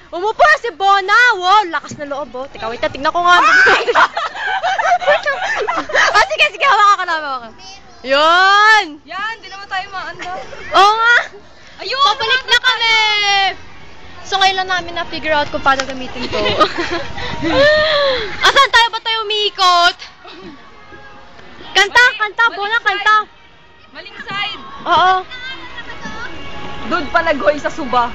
Umupo na si Bona! Wow, lakas na loob, oh. Teka, wait na, tignan ko nga. Oh, sige, hawakan ka na, hawakan. Yun! Yan, di naman tayo maanda. Oo nga! Ayun! Pabalik na kami! So ngayon lang namin na-figure out kung paano gamitin to. Asan tayo? Ba tayo umiikot? Kanta, Bona, kanta. Maling side. Oo. Doon pa naghoy sa suba.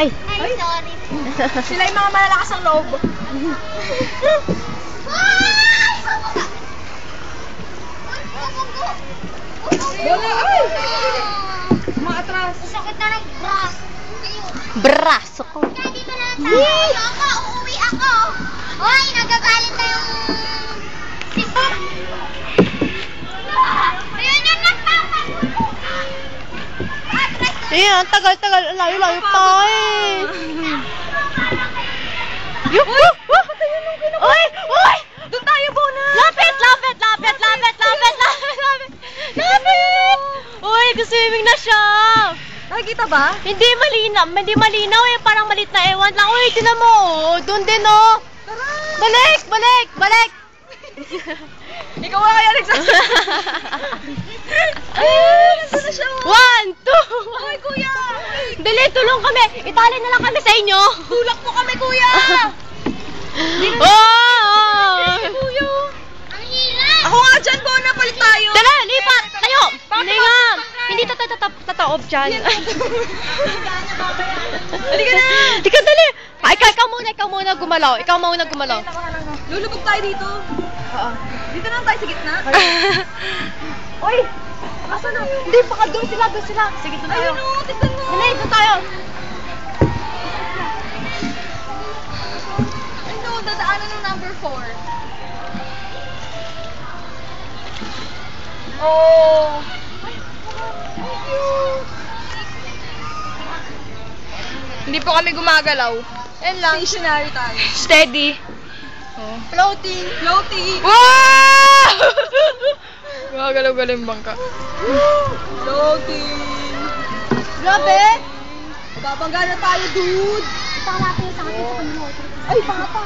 Ay! Ay, sorry. Sila yung mga malalakas ang loob. Wala, ay! Maatras. Sakit na ng bras. Braso ko. Dito na tayo. Ako, uuwi ako. Hoy, nagagalit na yung sister. Ayun yung nagpapagulo. Ayan, tagal. Layo pa eh. Yup! Uy! Doon tayo, Bona. Lapit! Uy, swimming na siya. Nakikita ba? Hindi malinaw eh. Parang malit na ewan lang. Uy, tinan mo oh. Doon din oh. Balik! Ikaw nga kaya nagsasabi. Ay, nandun na siya. 1, 2. Ay, kuya. Dali, tulong kami. Itali na lang kami sa inyo. Tulak mo kami, kuya. Kuya. Ang hirap. Ako nga dyan, Bona. Palit tayo. Tara, lipat. Tayo. Hindi nga. Hindi tataob dyan. Halika na. Ikaw, dali. Ikaw muna gumalaw. Lulubog tayo dito. Oo. Dito na lang tayo sa gitna. Oy! Asan na? Hindi, baka doon sila. Sige, doon tayo. Ayun o, tignan mo. Dali, doon tayo. Ano, dadaanan ng number 4. Oh! Hindi po kami gumagalaw. Yan lang. Stationary tayo. Steady. Floating! Wow! Gumagalaw-galaw yung bangka. Floating! Grabe! Babangga na tayo, dude! Ito natin sa akin sa kanila. Ay, bata!